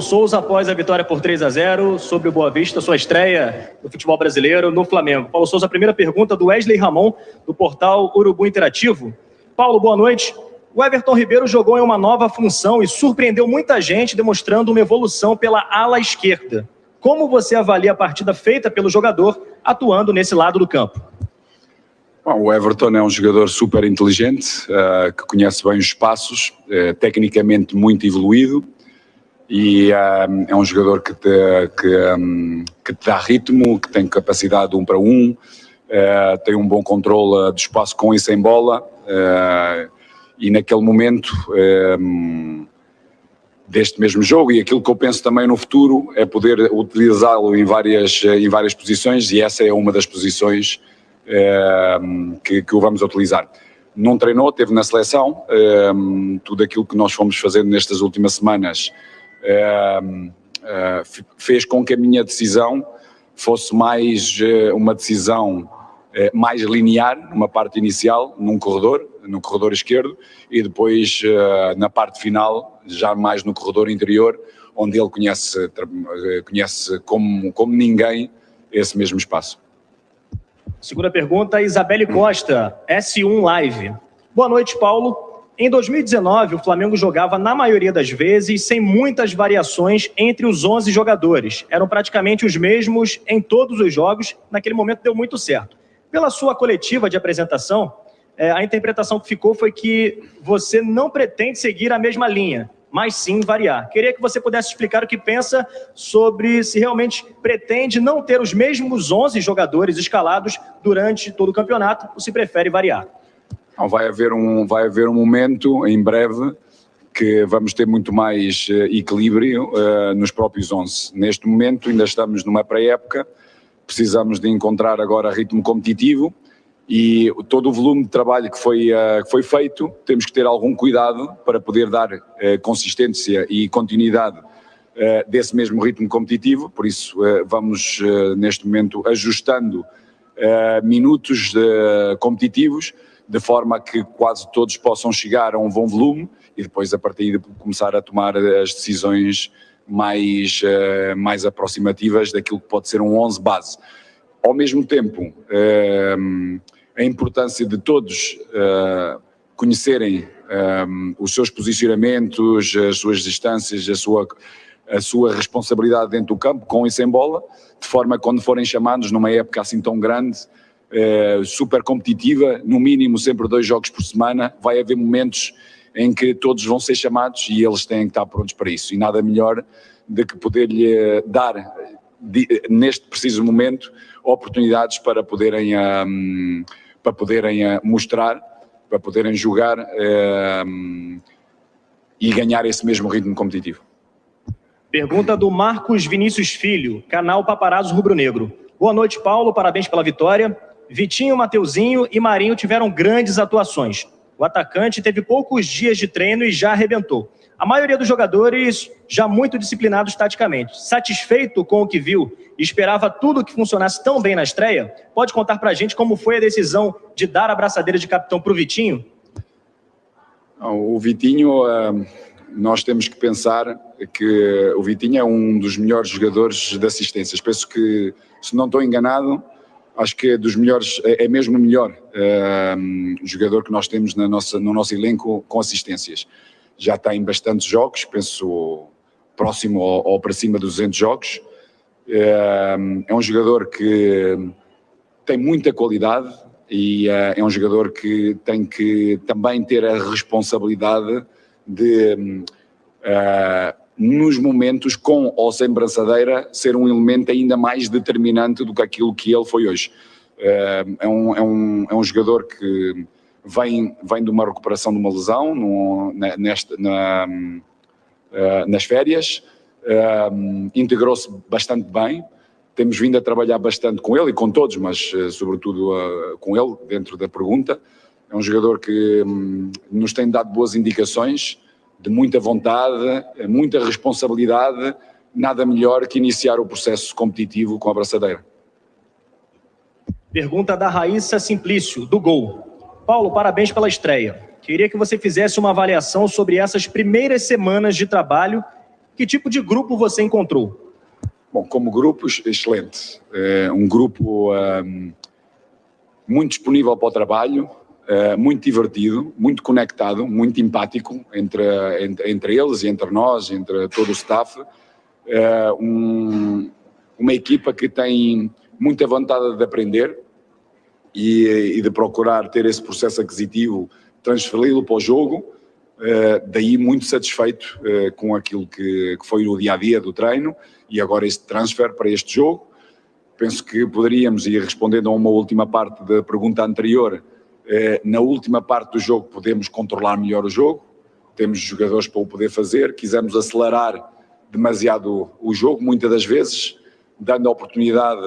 Souza após a vitória por 3-0 sobre o Boa Vista, sua estreia no futebol brasileiro no Flamengo. Paulo Souza, a primeira pergunta do Wesley Ramon, do portal Urubu Interativo. Paulo, boa noite. O Everton Ribeiro jogou em uma nova função e surpreendeu muita gente, demonstrando uma evolução pela ala esquerda. Como você avalia a partida feita pelo jogador atuando nesse lado do campo? Bom, o Everton é um jogador super inteligente, que conhece bem os espaços, tecnicamente muito evoluído, e é um jogador que te dá ritmo, que tem capacidade de 1 para 1, tem um bom controle do espaço com e sem bola, e naquele momento deste mesmo jogo, e aquilo que eu penso também no futuro é poder utilizá-lo em várias posições, e essa é uma das posições que o vamos utilizar. Não treinou, esteve na seleção, tudo aquilo que nós fomos fazendo nestas últimas semanas fez com que a minha decisão fosse mais uma decisão mais linear, numa parte inicial, no corredor esquerdo, e depois na parte final, já mais no corredor interior, onde ele conhece como ninguém esse mesmo espaço. Segunda pergunta, Isabelle Costa, S1 Live. Boa noite, Paulo. Em 2019, o Flamengo jogava, na maioria das vezes, sem muitas variações entre os 11 jogadores. Eram praticamente os mesmos em todos os jogos. Naquele momento deu muito certo. Pela sua coletiva de apresentação, a interpretação que ficou foi que você não pretende seguir a mesma linha, mas sim variar. Queria que você pudesse explicar o que pensa sobre se realmente pretende não ter os mesmos 11 jogadores escalados durante todo o campeonato, ou se prefere variar. Não, vai haver um momento, em breve, que vamos ter muito mais equilíbrio nos próprios 11. Neste momento ainda estamos numa pré-época, precisamos de encontrar agora ritmo competitivo, e todo o volume de trabalho que foi feito, temos que ter algum cuidado para poder dar consistência e continuidade desse mesmo ritmo competitivo. Por isso vamos neste momento ajustando minutos competitivos, de forma que quase todos possam chegar a um bom volume, e depois a partir de começar a tomar as decisões mais aproximativas daquilo que pode ser um 11 base. Ao mesmo tempo, a importância de todos conhecerem os seus posicionamentos, as suas distâncias, a sua responsabilidade dentro do campo, com e sem bola, de forma que quando forem chamados numa época assim tão grande, super competitiva, no mínimo sempre 2 jogos por semana, vai haver momentos em que todos vão ser chamados e eles têm que estar prontos para isso, e nada melhor do que poder-lhe dar, neste preciso momento, oportunidades para poderem mostrar, para poderem jogar e ganhar esse mesmo ritmo competitivo. Pergunta do Marcos Vinícius Filho, canal Paparazzo Rubro Negro. Boa noite, Paulo, parabéns pela vitória. Vitinho, Mateuzinho e Marinho tiveram grandes atuações. O atacante teve poucos dias de treino e já arrebentou. A maioria dos jogadores já muito disciplinados taticamente. Satisfeito com o que viu e esperava tudo que funcionasse tão bem na estreia? Pode contar pra gente como foi a decisão de dar a braçadeira de capitão pro Vitinho? O Vitinho, nós temos que pensar que o Vitinho é um dos melhores jogadores de assistências. Penso que, se não estou enganado, acho que é dos melhores, é mesmo o melhor jogador que nós temos no nosso elenco com assistências. Já está em bastantes jogos, penso próximo ou para cima dos 200 jogos. É um jogador que tem muita qualidade e é um jogador que tem que também ter a responsabilidade de, nos momentos, com ou sem braçadeira, ser um elemento ainda mais determinante do que aquilo que ele foi hoje. É um jogador que vem de uma recuperação de uma lesão nas férias, integrou-se bastante bem, temos vindo a trabalhar bastante com ele e com todos, mas sobretudo com ele, dentro da pergunta. É um jogador que nos tem dado boas indicações, de muita vontade, muita responsabilidade, nada melhor que iniciar o processo competitivo com a braçadeira. Pergunta da Raíssa Simplício, do Gol. Paulo, parabéns pela estreia. Queria que você fizesse uma avaliação sobre essas primeiras semanas de trabalho Que tipo de grupo você encontrou? Bom, como grupo, excelente. Um grupo muito disponível para o trabalho, muito divertido, muito conectado, muito empático entre eles e entre nós, entre todo o staff. Uma equipa que tem muita vontade de aprender e de procurar ter esse processo aquisitivo, transferi-lo para o jogo, daí muito satisfeito com aquilo que foi o dia-a-dia do treino e agora este transfer para este jogo. Penso que poderíamos, e respondendo a uma última parte da pergunta anterior, na última parte do jogo podemos controlar melhor o jogo, temos jogadores para o poder fazer, quisemos acelerar demasiado o jogo, muitas das vezes, dando a oportunidade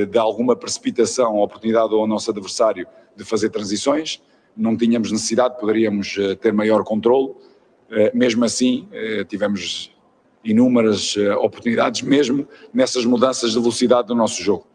de alguma precipitação, a oportunidade ao nosso adversário de fazer transições, não tínhamos necessidade, poderíamos ter maior controle, mesmo assim tivemos inúmeras oportunidades, mesmo nessas mudanças de velocidade do nosso jogo.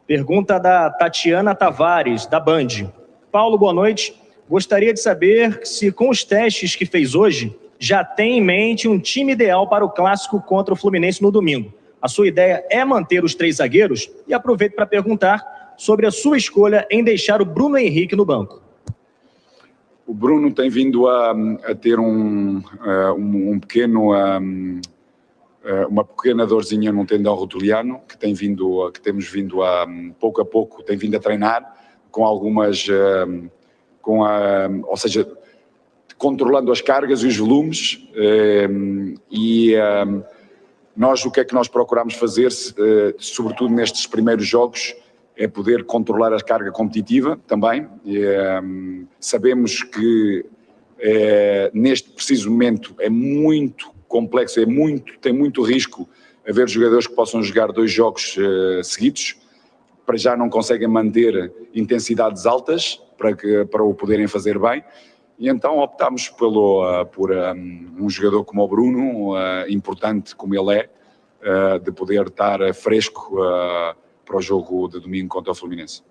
Pergunta da Tatiana Tavares, da Band. Paulo, boa noite. Gostaria de saber se com os testes que fez hoje, já tem em mente um time ideal para o clássico contra o Fluminense no domingo. A sua ideia é manter os 3 zagueiros? E aproveito para perguntar sobre a sua escolha em deixar o Bruno Henrique no banco. O Bruno tem vindo a ter uma pequena dorzinha no tendão rotuliano, que temos vindo a, pouco a pouco, tem vindo a treinar com algumas, ou seja, controlando as cargas e os volumes, nós, o que é que nós procuramos fazer, sobretudo nestes primeiros jogos, é poder controlar a carga competitiva também. Sabemos que neste preciso momento é muito complexo, tem muito risco haver jogadores que possam jogar 2 jogos seguidos, para já não conseguem manter intensidades altas para o poderem fazer bem. E então optámos por um jogador como o Bruno, importante como ele é, de poder estar fresco para o jogo de domingo contra o Fluminense.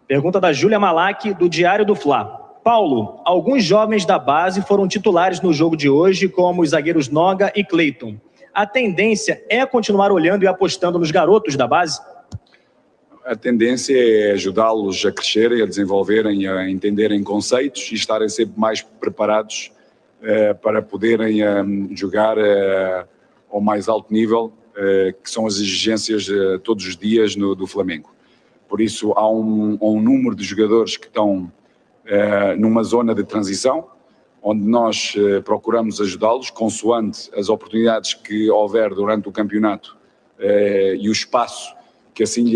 Pergunta da Júlia Malak, do Diário do Fla. Paulo, alguns jovens da base foram titulares no jogo de hoje, como os zagueiros Noga e Cleiton. A tendência é continuar olhando e apostando nos garotos da base? A tendência é ajudá-los a crescerem, a desenvolverem, a entenderem conceitos e estarem sempre mais preparados para poderem jogar ao mais alto nível, que são as exigências todos os dias do Flamengo. Por isso há um número de jogadores que estão numa zona de transição, onde nós procuramos ajudá-los, consoante as oportunidades que houver durante o campeonato e o espaço que assim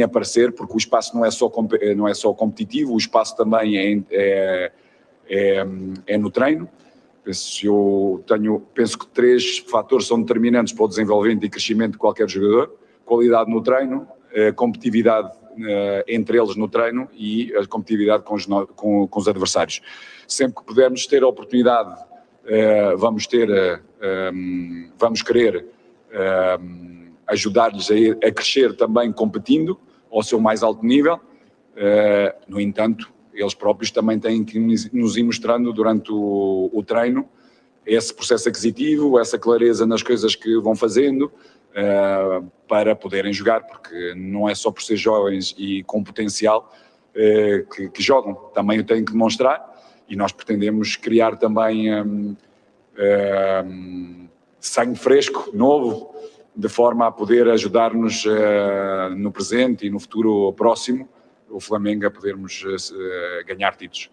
aparecer, porque o espaço não é só competitivo, o espaço também é no treino. Penso que 3 fatores são determinantes para o desenvolvimento e crescimento de qualquer jogador: qualidade no treino, competitividade entre eles no treino e a competitividade com os adversários. Sempre que pudermos ter a oportunidade, vamos querer ajudar-lhes a crescer também competindo ao seu mais alto nível. No entanto, eles próprios também têm que nos ir mostrando durante o treino esse processo aquisitivo, essa clareza nas coisas que vão fazendo, para poderem jogar, porque não é só por ser jovens e com potencial que jogam, também o têm que demonstrar, e nós pretendemos criar também sangue fresco, novo, de forma a poder ajudar-nos no presente e no futuro próximo, o Flamengo a podermos ganhar títulos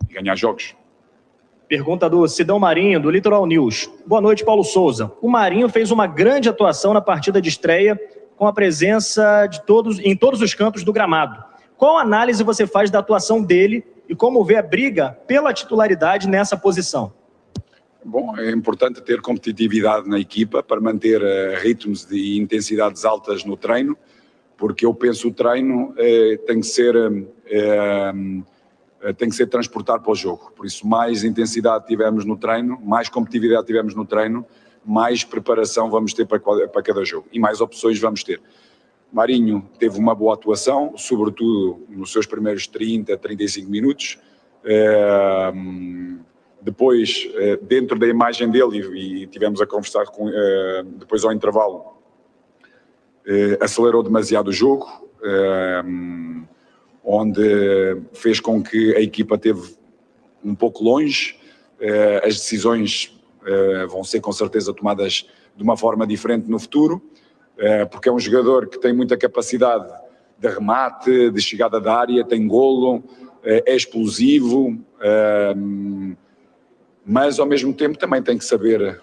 e ganhar jogos. Pergunta do Sidão Marinho, do Litoral News. Boa noite, Paulo Souza. O Marinho fez uma grande atuação na partida de estreia, com a presença de em todos os cantos do gramado. Qual análise você faz da atuação dele e como vê a briga pela titularidade nessa posição? Bom, é importante ter competitividade na equipa para manter ritmos e intensidades altas no treino, porque eu penso que o treino tem que ser transportado para o jogo. Por isso, mais intensidade tivermos no treino, mais competitividade tivermos no treino, mais preparação vamos ter para cada jogo e mais opções vamos ter. Marinho teve uma boa atuação, sobretudo nos seus primeiros 30, 35 minutos. Depois, dentro da imagem dele, e tivemos a conversar depois ao intervalo, acelerou demasiado o jogo, onde fez com que a equipa esteve um pouco longe. As decisões vão ser com certeza tomadas de uma forma diferente no futuro, porque é um jogador que tem muita capacidade de remate, de chegada da área, tem golo, é explosivo, mas ao mesmo tempo também tem que saber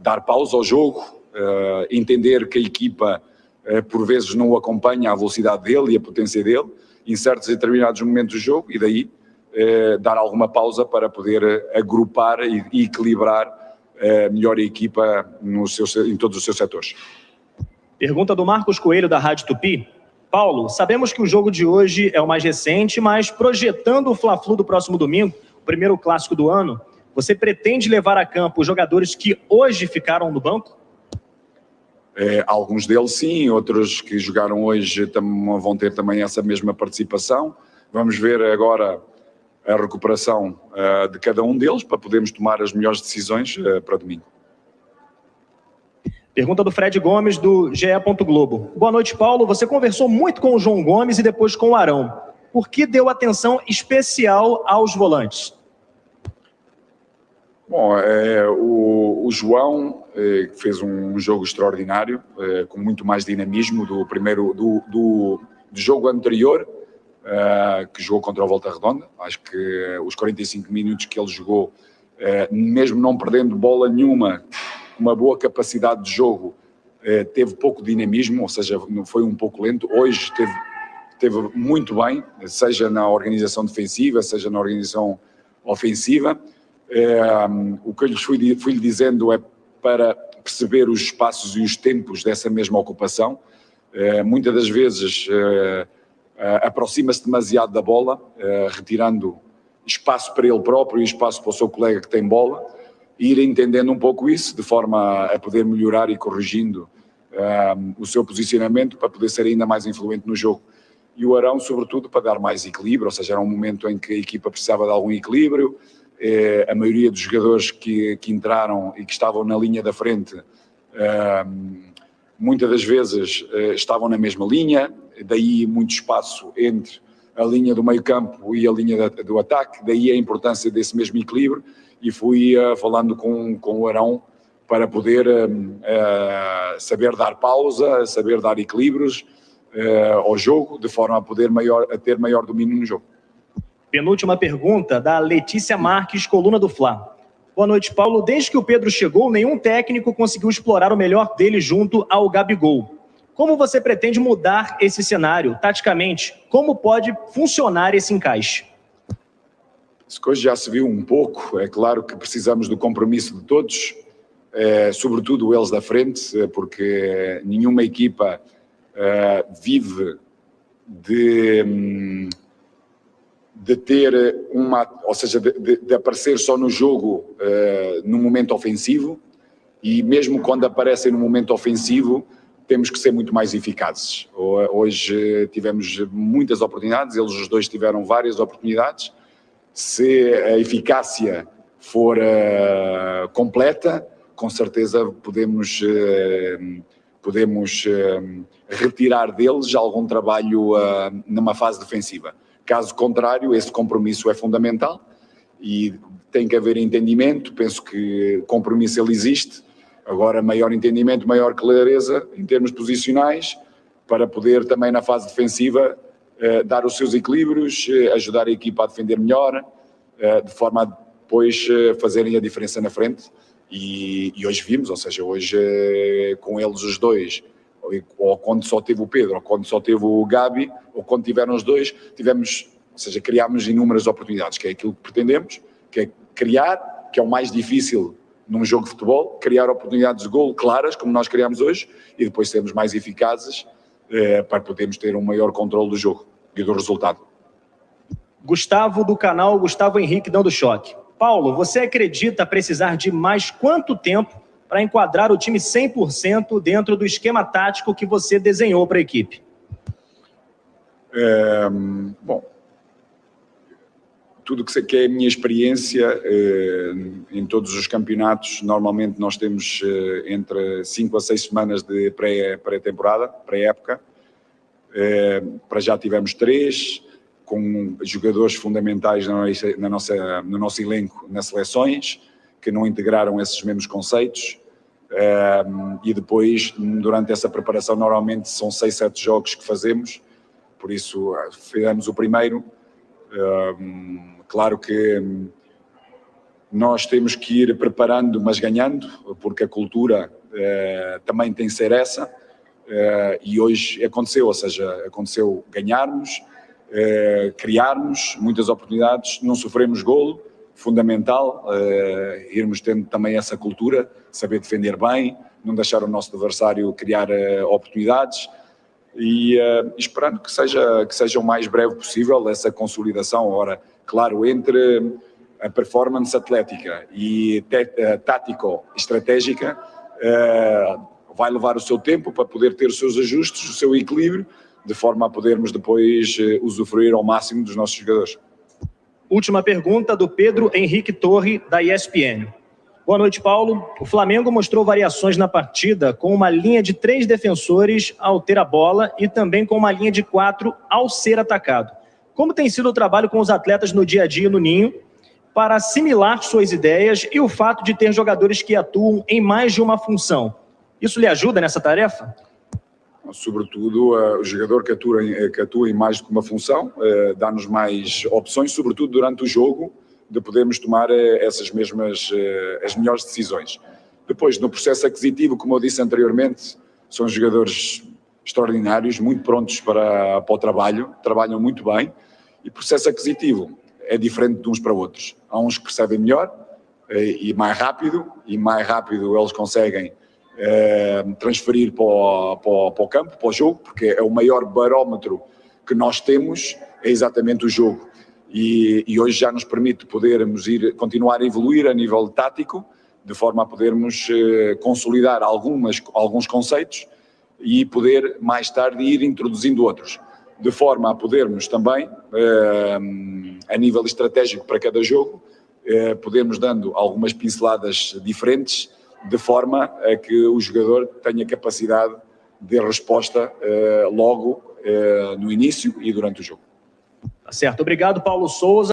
dar pausa ao jogo, entender que a equipa por vezes não o acompanha a velocidade dele e a potência dele em certos e determinados momentos do jogo, e daí dar alguma pausa para poder agrupar e equilibrar melhor a equipa em todos os seus setores. Pergunta do Marcos Coelho, da Rádio Tupi. Paulo, sabemos que o jogo de hoje é o mais recente, mas projetando o Fla-Flu do próximo domingo, o primeiro clássico do ano, você pretende levar a campo os jogadores que hoje ficaram no banco? Alguns deles sim, outros que jogaram hoje vão ter também essa mesma participação. Vamos ver agora a recuperação de cada um deles para podermos tomar as melhores decisões para domingo. Pergunta do Fred Gomes, do GE. Globo. Boa noite, Paulo. Você conversou muito com o João Gomes e depois com o Arão. Por que deu atenção especial aos volantes? Bom, o João fez um jogo extraordinário, com muito mais dinamismo do jogo anterior, que jogou contra o Volta Redonda. Acho que os 45 minutos que ele jogou, mesmo não perdendo bola nenhuma, uma boa capacidade de jogo, teve pouco dinamismo, ou seja, foi um pouco lento. Hoje teve muito bem, seja na organização defensiva, seja na organização ofensiva. O que eu lhes fui dizendo é para perceber os espaços e os tempos dessa mesma ocupação. Muitas das vezes aproxima-se demasiado da bola, retirando espaço para ele próprio e espaço para o seu colega que tem bola, e ir entendendo um pouco isso, de forma a poder melhorar e corrigindo o seu posicionamento para poder ser ainda mais influente no jogo. E o Arão, sobretudo, para dar mais equilíbrio, ou seja, era um momento em que a equipa precisava de algum equilíbrio. A maioria dos jogadores que entraram e que estavam na linha da frente, muitas das vezes estavam na mesma linha, daí muito espaço entre a linha do meio campo e a linha do ataque, daí a importância desse mesmo equilíbrio, e fui falando com o Arão para poder saber dar pausa, saber dar equilíbrios ao jogo, de forma a poder ter maior domínio no jogo. Penúltima pergunta, da Letícia Marques, coluna do Fla. Boa noite, Paulo. Desde que o Pedro chegou, nenhum técnico conseguiu explorar o melhor dele junto ao Gabigol. Como você pretende mudar esse cenário, taticamente? Como pode funcionar esse encaixe? Isso que hoje já se viu um pouco. É claro que precisamos do compromisso de todos, sobretudo eles da frente, porque nenhuma equipa vive de ter ou seja, de aparecer só no jogo no momento ofensivo, e mesmo quando aparecem no momento ofensivo temos que ser muito mais eficazes. Hoje tivemos muitas oportunidades, eles os dois tiveram várias oportunidades. Se a eficácia for completa, com certeza podemos retirar deles algum trabalho numa fase defensiva. Caso contrário, esse compromisso é fundamental e tem que haver entendimento. Penso que compromisso ele existe. Agora, maior entendimento, maior clareza em termos posicionais, para poder também na fase defensiva dar os seus equilíbrios, ajudar a equipa a defender melhor, de forma a depois fazerem a diferença na frente. E hoje vimos, ou seja, hoje com eles os dois, ou quando só teve o Pedro, ou quando só teve o Gabi, ou quando tiveram os dois, criámos inúmeras oportunidades, que é aquilo que pretendemos, que é criar, que é o mais difícil num jogo de futebol, criar oportunidades de golo claras, como nós criámos hoje, e depois sermos mais eficazes para podermos ter um maior controle do jogo e do resultado. Gustavo, do canal Gustavo Henrique, dando choque. Paulo, você acredita precisar de mais quanto tempo para enquadrar o time 100% dentro do esquema tático que você desenhou para a equipe? Bom, tudo que é a minha experiência em todos os campeonatos, normalmente nós temos entre 5 a 6 semanas de pré-temporada, pré-época. Para já tivemos 3, com jogadores fundamentais no nosso elenco nas seleções, que não integraram esses mesmos conceitos. E depois, durante essa preparação, normalmente são 6, 7 jogos que fazemos, por isso fizemos o primeiro. Claro que nós temos que ir preparando, mas ganhando, porque a cultura também tem que ser essa, e hoje aconteceu, ou seja, aconteceu ganharmos, criarmos muitas oportunidades, não sofremos golo, fundamental, irmos tendo também essa cultura, saber defender bem, não deixar o nosso adversário criar oportunidades, e esperando que seja o mais breve possível essa consolidação. Ora, claro, entre a performance atlética e tático-estratégica, vai levar o seu tempo para poder ter os seus ajustes, o seu equilíbrio, de forma a podermos depois usufruir ao máximo dos nossos jogadores. Última pergunta do Pedro Henrique Torre, da ESPN. Boa noite, Paulo. O Flamengo mostrou variações na partida com uma linha de 3 defensores ao ter a bola e também com uma linha de 4 ao ser atacado. Como tem sido o trabalho com os atletas no dia a dia no Ninho para assimilar suas ideias e o fato de ter jogadores que atuam em mais de uma função? Isso lhe ajuda nessa tarefa? Sobretudo, o jogador que atua em mais do que uma função dá-nos mais opções, sobretudo durante o jogo, de podermos tomar essas mesmas, as melhores decisões. Depois, no processo aquisitivo, como eu disse anteriormente, são jogadores extraordinários, muito prontos para o trabalho, trabalham muito bem, e o processo aquisitivo é diferente de uns para outros. Há uns que percebem melhor e mais rápido eles conseguem transferir para o campo, para o jogo, porque é o maior barómetro que nós temos, é exatamente o jogo. E hoje já nos permite podermos continuar a evoluir a nível tático, de forma a podermos consolidar alguns conceitos e poder mais tarde ir introduzindo outros, de forma a podermos também, a nível estratégico para cada jogo, podermos dando algumas pinceladas diferentes, de forma a que o jogador tenha capacidade de resposta logo no início e durante o jogo. Tá certo. Obrigado, Paulo Souza.